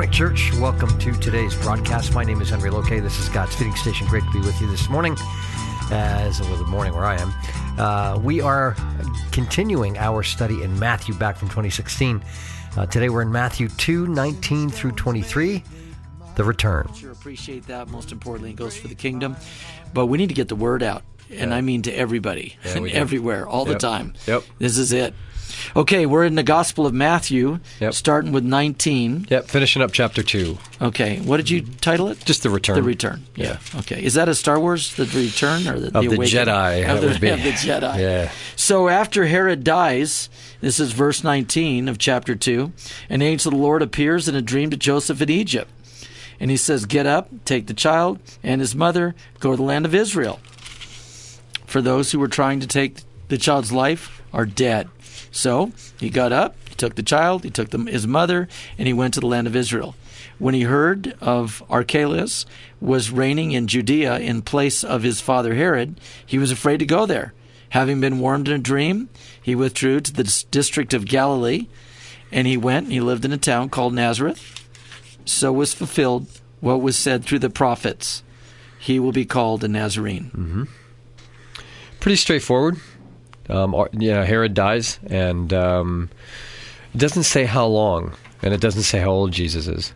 morning, church. Welcome to today's broadcast. My name is Henry Loke. This is God's Feeding Station. Great to be with you this morning, the morning where I am. We are continuing our study in Matthew back from 2016. Today we're in Matthew 2:19 through 23, the return. Sure appreciate that. Most importantly, it goes for the kingdom. But we need to get the word out, and I mean to everybody, and everywhere, all the time. Yep. This is it. Okay, we're in the Gospel of Matthew, starting with 19. Yep, finishing up chapter 2. Okay, what did you title it? Just the return. The return, yeah. Okay, is that a Star Wars, the return? Or the Jedi. Of the Jedi. Yeah. So after Herod dies, this is verse 19 of chapter 2, an angel of the Lord appears in a dream to Joseph in Egypt. And he says, get up, take the child and his mother, go to the land of Israel. For those who were trying to take the child's life are dead. So he got up, he took the child, he took his mother, and he went to the land of Israel. When he heard of Archelaus was reigning in Judea in place of his father Herod, he was afraid to go there. Having been warned in a dream, he withdrew to the district of Galilee, and he went and he lived in a town called Nazareth. So was fulfilled what was said through the prophets. He will be called a Nazarene. Mm-hmm. Pretty straightforward. Herod dies, and it doesn't say how long, and it doesn't say how old Jesus is,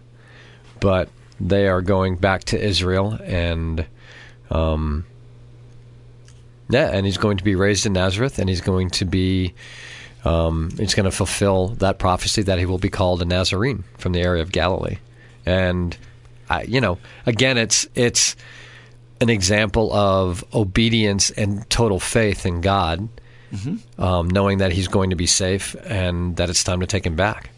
but they are going back to Israel, and and he's going to be raised in Nazareth, and he's going to be, he's going to fulfill that prophecy that he will be called a Nazarene from the area of Galilee, and again, it's an example of obedience and total faith in God. Mm-hmm. Knowing that he's going to be safe and that it's time to take him back.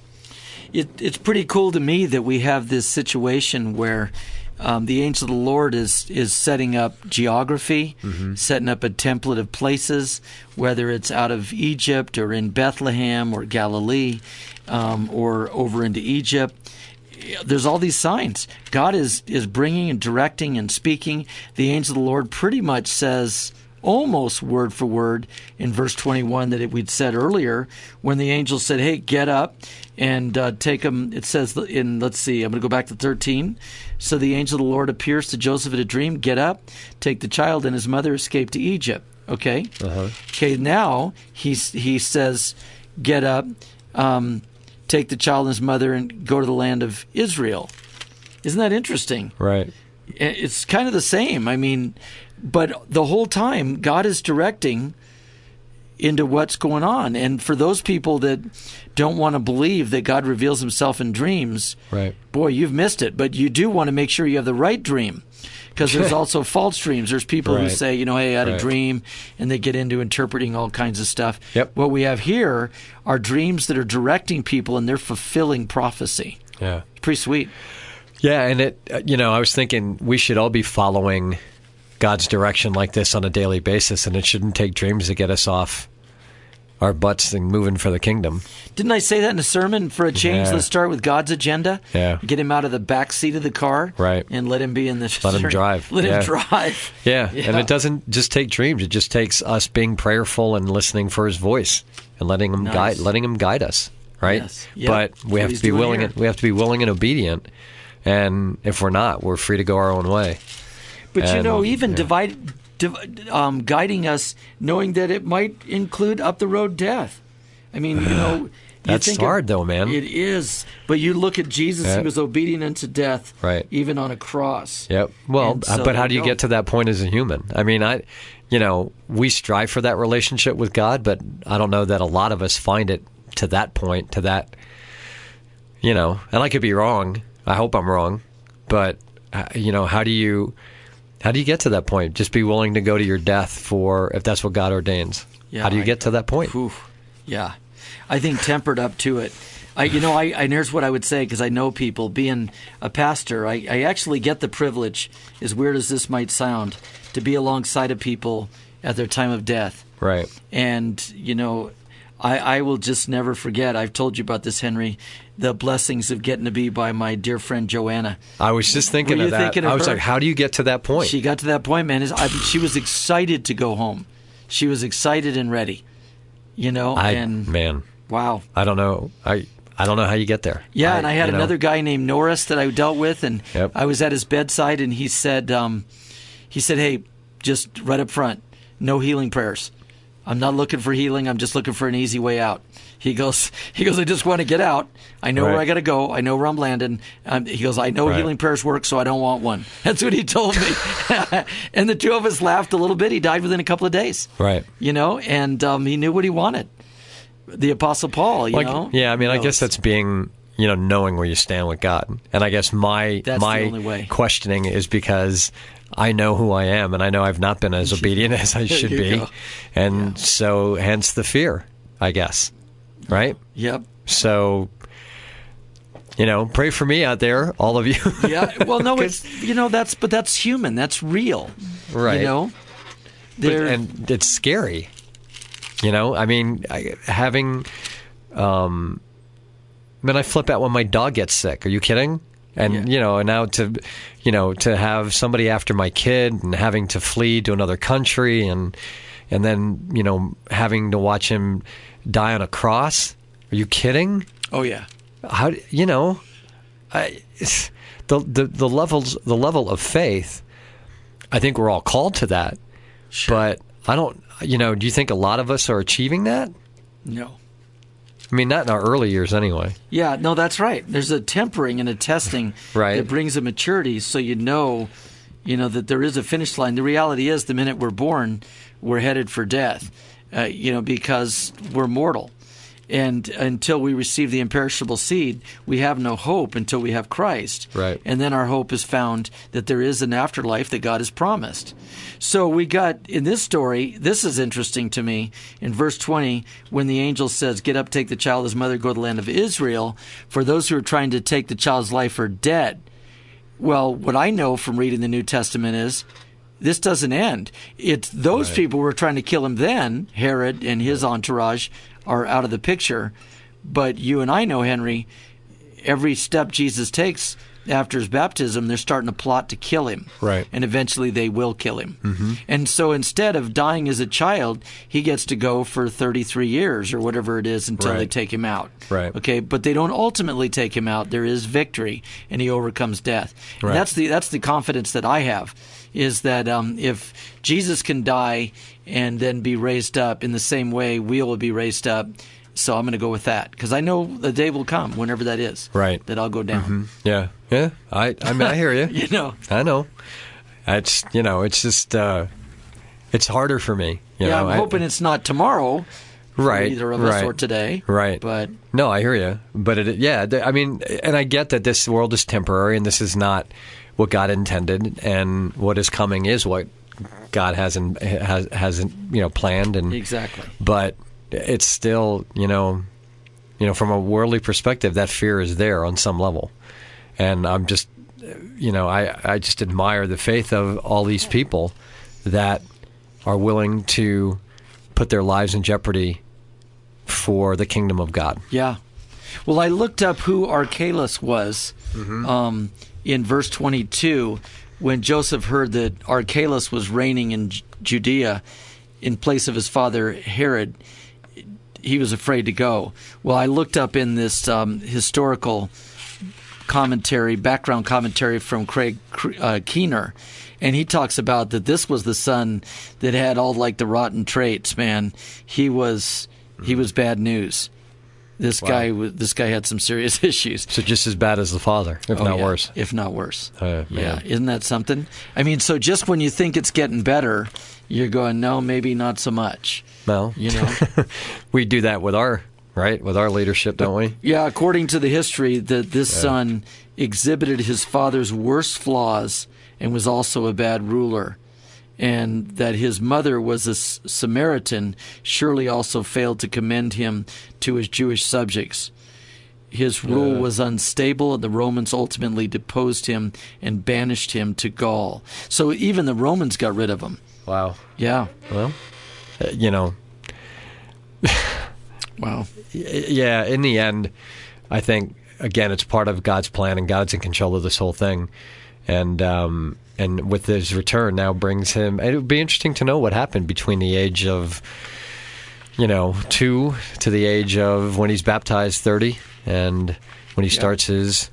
It's pretty cool to me that we have this situation where the angel of the Lord is setting up geography, setting up a template of places, whether it's out of Egypt or in Bethlehem or Galilee or over into Egypt. There's all these signs. God is bringing and directing and speaking. The angel of the Lord pretty much says almost word for word in verse 21 that we'd said earlier when the angel said, hey, get up and take him. It says I'm going to go back to 13. So the angel of the Lord appears to Joseph in a dream, get up, take the child and his mother, escape to Egypt. Okay? Okay, now he says, get up, take the child and his mother and go to the land of Israel. Isn't that interesting? Right. It's kind of the same. I mean, but the whole time, God is directing into what's going on. And for those people that don't want to believe that God reveals himself in dreams, right. Boy, you've missed it. But you do want to make sure you have the right dream, because there's also false dreams. There's people who say, hey, I had a dream, and they get into interpreting all kinds of stuff. Yep. What we have here are dreams that are directing people, and they're fulfilling prophecy. Yeah. It's pretty sweet. Yeah, and I was thinking we should all be following God's direction like this on a daily basis, and it shouldn't take dreams to get us off our butts and moving for the kingdom. Didn't I say that in a sermon? For a change, Yeah. Let's start with God's agenda. Yeah. Get him out of the back seat of the car. Right. And let him be in the... Let him drive. Let him drive. Yeah, and it doesn't just take dreams. It just takes us being prayerful and listening for his voice and letting him guide us, right? Yes. Yep. But we have to be willing. We have to be willing and obedient. And if we're not, we're free to go our own way. But even guiding us, knowing that it might include up the road death. I mean, that's hard, though, man. It is. But you look at Jesus; he was obedient unto death, right? Even on a cross. Yep. Well, but how do you get to that point as a human? I mean, we strive for that relationship with God, but I don't know that a lot of us find it to that point. To that, and I could be wrong. I hope I'm wrong, but how do you get to that point? Just be willing to go to your death if that's what God ordains. Yeah, how do you get to that point? Yeah, I think tempered up to it. And here's what I would say, because I know people. Being a pastor, I actually get the privilege, as weird as this might sound, to be alongside of people at their time of death. Right. And I will just never forget. I've told you about this, Henry. The blessings of getting to be by my dear friend Joanna. I was just thinking of that. I was like, how do you get to that point? She got to that point, man. She was excited to go home. She was excited and ready. Man. Wow. I don't know. I I don't know how you get there. Yeah, and I had another guy named Norris that I dealt with, and Yep. I was at his bedside, and he said, "Hey, just right up front, no healing prayers. I'm not looking for healing. I'm just looking for an easy way out." He goes, I just want to get out. I know where I got to go. I know where I'm landing. He goes, I know healing prayers work, so I don't want one. That's what he told me. And the two of us laughed a little bit. He died within a couple of days. Right. And he knew what he wanted. The Apostle Paul, you know. Yeah, I mean, I guess that's being, knowing where you stand with God. And I guess my the only way. questioning is because I know who I am, and I know I've not been as obedient as I should be. Go. And so hence the fear, I guess. Right? Yep. So, pray for me out there, all of you. Yeah. Well, no, it's that's human. That's real. Right. And it's scary. I mean, I flip out when my dog gets sick. Are you kidding? And and now to have somebody after my kid and having to flee to another country and then having to watch him die on a cross. Are you kidding? Oh yeah. How the level of faith, I think we're all called to that. Sure. But I don't, do you think a lot of us are achieving that? No. I mean, not in our early years anyway. Yeah, no, that's right. There's a tempering and a testing right. that brings a maturity so that there is a finish line. The reality is the minute we're born, we're headed for death, because we're mortal. And until we receive the imperishable seed, we have no hope until we have Christ. Right. And then our hope is found that there is an afterlife that God has promised. So we got, in this story, this is interesting to me, in verse 20, when the angel says, "Get up, take the child, his mother, go to the land of Israel," for those who are trying to take the child's life are dead. Well, what I know from reading the New Testament is, this doesn't end. It's those people who were trying to kill him then, Herod and his entourage, are out of the picture. But you and I know, Henry, every step Jesus takes after his baptism, they're starting to plot to kill him. Right. And eventually they will kill him. Mm-hmm. And so instead of dying as a child, he gets to go for 33 years or whatever it is until they take him out. Right. Okay, but they don't ultimately take him out. There is victory, and he overcomes death. Right. And that's the confidence that I have, is that if Jesus can die and then be raised up in the same way we will be raised up, so I'm going to go with that, because I know the day will come, whenever that is, right, that I'll go down. Mm-hmm. Yeah. I mean, I hear you. I know. It's it's just it's harder for me. I'm hoping it's not tomorrow. Right. For either of us or today. Right. But no, I hear you. But I mean, and I get that this world is temporary, and this is not what God intended, and what is coming is what God hasn't planned, and exactly. But it's still from a worldly perspective, that fear is there on some level, and I'm just I just admire the faith of all these people that are willing to put their lives in jeopardy for the kingdom of God. Yeah. Well, I looked up who Archelaus was. Mm-hmm. In verse 22, when Joseph heard that Archelaus was reigning in Judea in place of his father Herod, he was afraid to go. Well, I looked up in this historical background commentary from Craig Keener, and he talks about that this was the son that had all like the rotten traits. Man, he was bad news. This guy had some serious issues. So just as bad as the father, if not worse. If not worse. Yeah, isn't that something? I mean, so just when you think it's getting better, you're going, no, maybe not so much. Well, we do that with our leadership, don't we? Yeah, according to the history, that this son exhibited his father's worst flaws and was also a bad ruler. And that his mother was a Samaritan surely also failed to commend him to his Jewish subjects. His rule was unstable, and the Romans ultimately deposed him and banished him to Gaul. So even the Romans got rid of him. Wow. Yeah. Well, Wow. Yeah, in the end, I think, again, it's part of God's plan, and God's in control of this whole thing. And with his return now brings him... It would be interesting to know what happened between the age of, 2 to the age of when he's baptized, 30. and when he starts his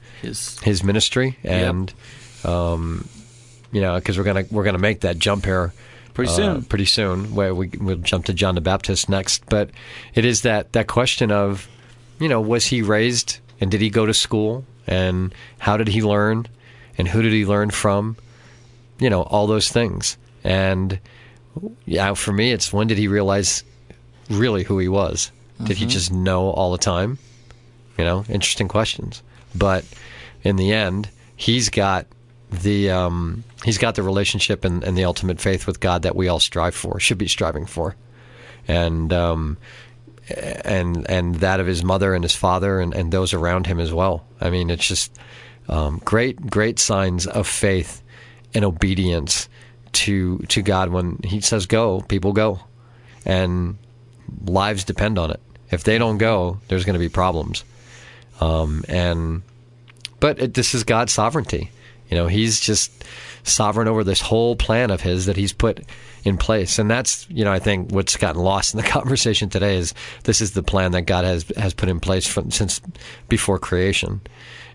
ministry, and because we're gonna make that jump here pretty soon, where we'll jump to John the Baptist next. But it is that question of, was he raised, and did he go to school, and how did he learn, and who did he learn from? All those things. And for me, it's, when did he realize really who he was? Did he just know all the time? Interesting questions. But in the end, he's got the relationship and the ultimate faith with God that we all should be striving for, and that of his mother and his father and those around him as well. I mean, it's just great signs of faith and obedience to God. When he says go, people go, and lives depend on it. If they don't go, there's going to be problems. But this is God's sovereignty. He's just sovereign over this whole plan of his that he's put in place. And that's, I think what's gotten lost in the conversation today is this is the plan that God has put in place since before creation.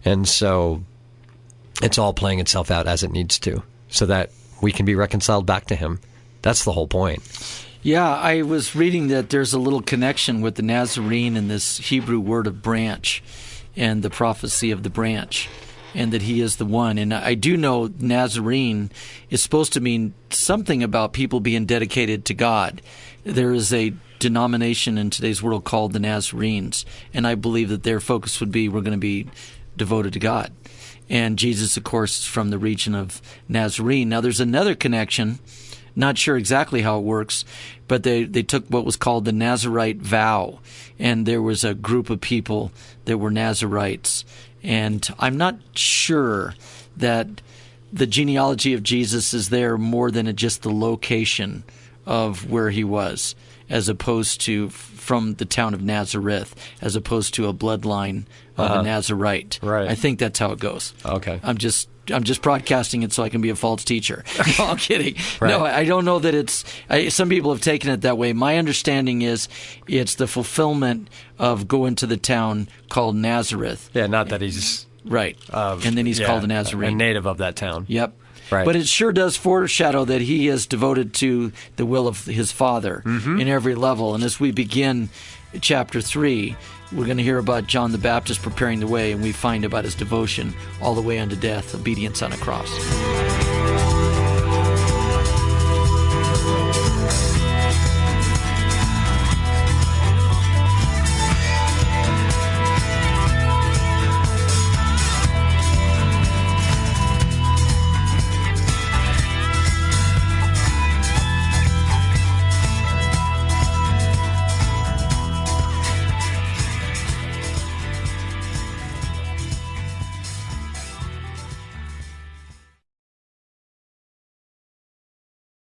And so it's all playing itself out as it needs to, so that we can be reconciled back to him. That's the whole point. Yeah, I was reading that there's a little connection with the Nazarene and this Hebrew word of branch and the prophecy of the branch, and that he is the one. And I do know Nazarene is supposed to mean something about people being dedicated to God. There is a denomination in today's world called the Nazarenes, and I believe that their focus would be, we're going to be devoted to God. And Jesus, of course, is from the region of Nazarene. Now, there's another connection, not sure exactly how it works, but they took what was called the Nazarite vow, and there was a group of people that were Nazarites. And I'm not sure that the genealogy of Jesus is there more than just the location of where he was, as opposed to from the town of Nazareth, as opposed to a bloodline of a Nazarite. Right. I think that's how it goes. Okay. I'm just broadcasting it so I can be a false teacher. No, I'm kidding. Right. No, I don't know that it's... some people have taken it that way. My understanding is it's the fulfillment of going to the town called Nazareth. Yeah, not that he's... Right. And then he's called a Nazarene. A native of that town. Yep. Right. But it sure does foreshadow that he is devoted to the will of his Father in every level. And as we begin chapter 3, we're going to hear about John the Baptist preparing the way, and we find about his devotion all the way unto death, obedience on a cross.